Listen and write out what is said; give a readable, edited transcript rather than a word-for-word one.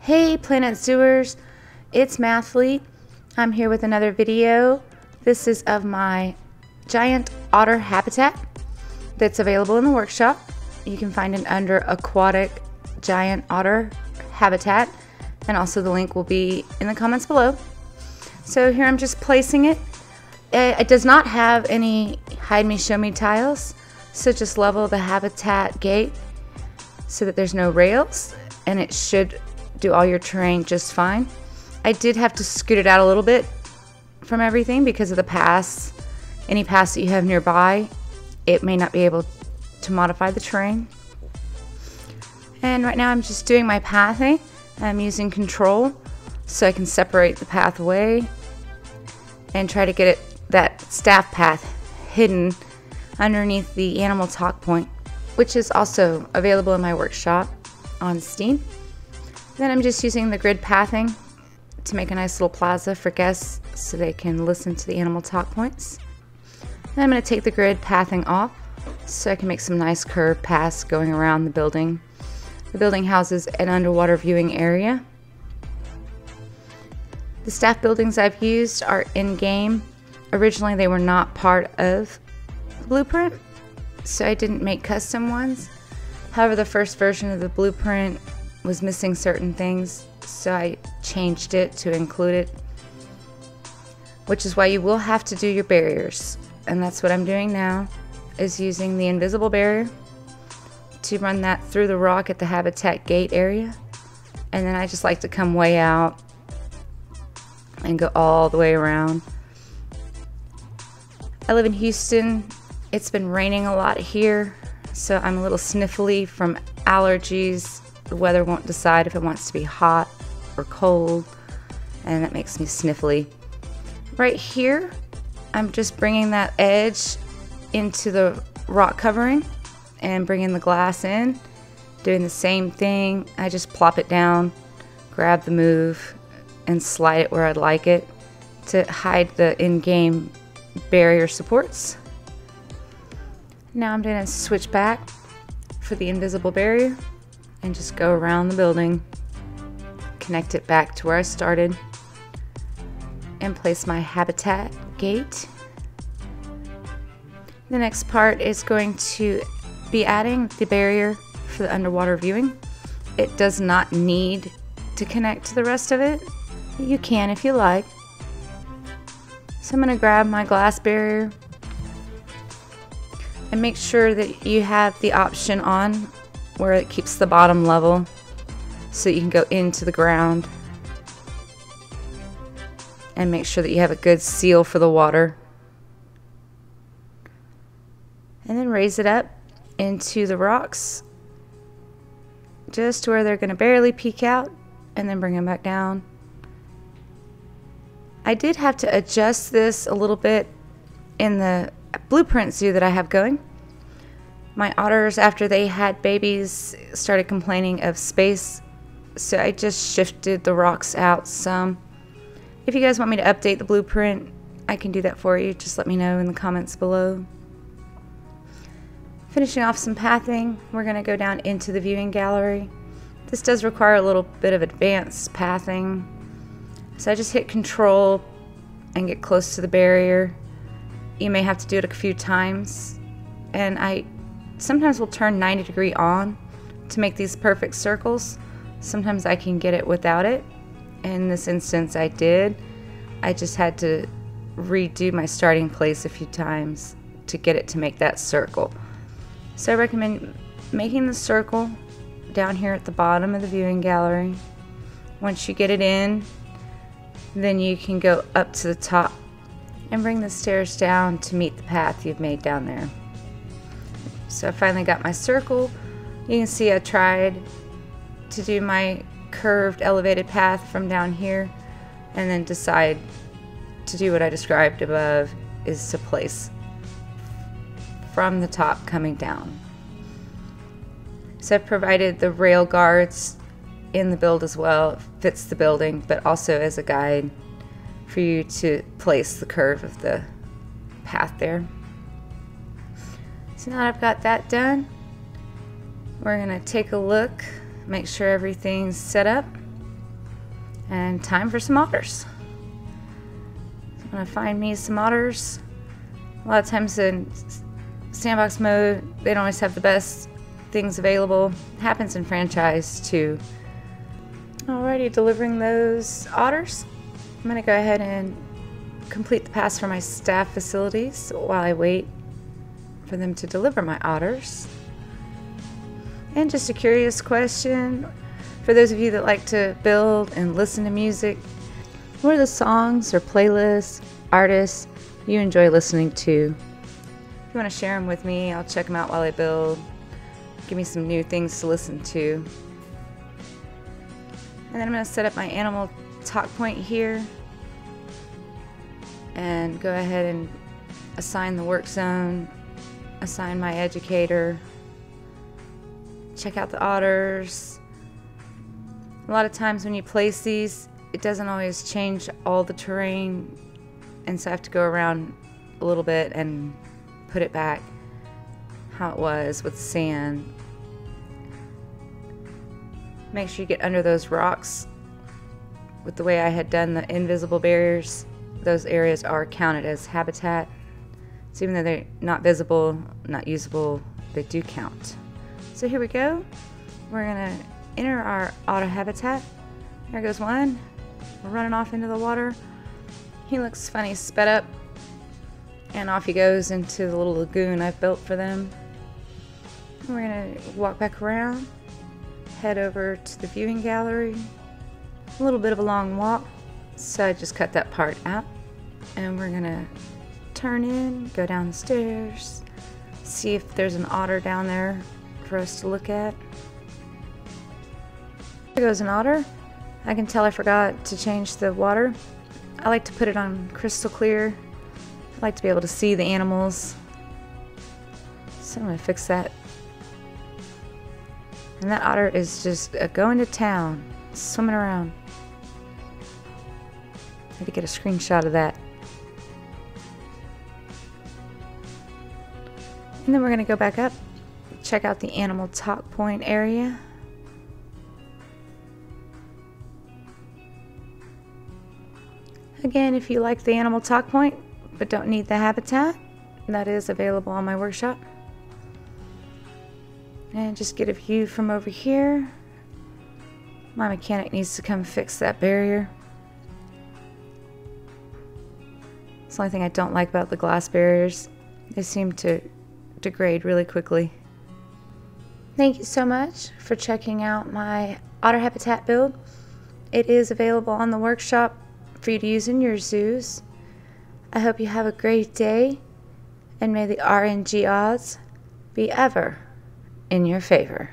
Hey Planet Zooers, it's Mathletee. I'm here with another video. This is of my giant otter habitat that's available in the workshop. You can find it under Aquatic Giant Otter Habitat, and also the link will be in the comments below. So here I'm just placing it. It does not have any hide me show me tiles, so just level the habitat gate so that there's no rails, and it should do all your terrain just fine. I did have to scoot it out a little bit from everything because of the paths. Any paths that you have nearby, it may not be able to modify the terrain. And right now I'm just doing my pathing. I'm using control so I can separate the pathway and try to get that staff path hidden underneath the animal talk point, which is also available in my workshop on Steam. Then I'm just using the grid pathing to make a nice little plaza for guests so they can listen to the animal talk points. Then I'm going to take the grid pathing off so I can make some nice curved paths going around the building. The building houses an underwater viewing area. The staff buildings I've used are in-game. Originally they were not part of the blueprint, so I didn't make custom ones. However, the first version of the blueprint was missing certain things, so I changed it to include it, which is why you will have to do your barriers, and that's what I'm doing now, is using the invisible barrier to run that through the rock at the habitat gate area. And then I just like to come way out and go all the way around. I live in Houston. It's been raining a lot here, so I'm a little sniffly from allergies. The weather won't decide if it wants to be hot or cold, and that makes me sniffly. Right here, I'm just bringing that edge into the rock covering and bringing the glass in, doing the same thing. I just plop it down, grab the move, and slide it where I'd like it to hide the in-game barrier supports. Now I'm going to switch back for the invisible barrier and just go around the building, connect it back to where I started, and place my habitat gate. The next part is going to be adding the barrier for the underwater viewing. It does not need to connect to the rest of it. You can if you like. So I'm going to grab my glass barrier and make sure that you have the option on where it keeps the bottom level so that you can go into the ground, and make sure that you have a good seal for the water, and then raise it up into the rocks just where they're going to barely peek out, and then bring them back down. I did have to adjust this a little bit in the blueprint zoo that I have going. My otters, after they had babies, started complaining of space, so I just shifted the rocks out some. If you guys want me to update the blueprint, I can do that for you. Just let me know in the comments below. Finishing off some pathing, we're going to go down into the viewing gallery. This does require a little bit of advanced pathing, so I just hit control and get close to the barrier. You may have to do it a few times, and I sometimes will turn 90-degree on to make these perfect circles. Sometimes I can get it without it. In this instance I did. I just had to redo my starting place a few times to get it to make that circle. So I recommend making the circle down here at the bottom of the viewing gallery. Once you get it in, then you can go up to the top and bring the stairs down to meet the path you've made down there. So I finally got my circle. You can see I tried to do my curved elevated path from down here, and then decide to do what I described above, is to place from the top coming down. So I've provided the rail guards in the build as well. It fits the building, but also as a guide for you to place the curve of the path there. So now I've got that done, we're going to take a look, make sure everything's set up, And time for some otters. I'm gonna find me some otters. A lot of times in sandbox mode, they don't always have the best things available. It happens in franchise too. Alrighty, delivering those otters. I'm gonna go ahead and complete the pass for my staff facilities while I wait for them to deliver my otters. And just a curious question for those of you that like to build and listen to music, what are the songs or playlists, artists you enjoy listening to? If you want to share them with me, I'll check them out while I build. Give me some new things to listen to. And then I'm going to set up my animal talk point here and go ahead and assign the work zone, assign my educator, check out the otters. A lot of times when you place these, it doesn't always change all the terrain, and so I have to go around a little bit and put it back how it was with sand. Make sure you get under those rocks. With the way I had done the invisible barriers, those areas are counted as habitat. So even though they're not visible, not usable, they do count. So here we go. We're gonna enter our otter habitat. There goes one. We're running off into the water. He looks funny sped up, and off he goes into the little lagoon I've built for them. We're gonna walk back around, head over to the viewing gallery. A little bit of a long walk, so I just cut that part out. And we're gonna turn in, go down the stairs, see if there's an otter down there for us to look at. There goes an otter. I can tell I forgot to change the water. I like to put it on crystal clear. I like to be able to see the animals. So I'm gonna fix that. And that otter is just going to town, swimming around. I had to get a screenshot of that. And then we're gonna go back up, check out the animal talk point area. Again, if you like the animal talk point but don't need the habitat, that is available on my workshop. And just get a view from over here. My mechanic needs to come fix that barrier. It's the only thing I don't like about the glass barriers. They seem to degrade really quickly. Thank you so much for checking out my otter habitat build. It is available on the workshop for you to use in your zoos. I hope you have a great day, and may the RNG odds be ever in your favor.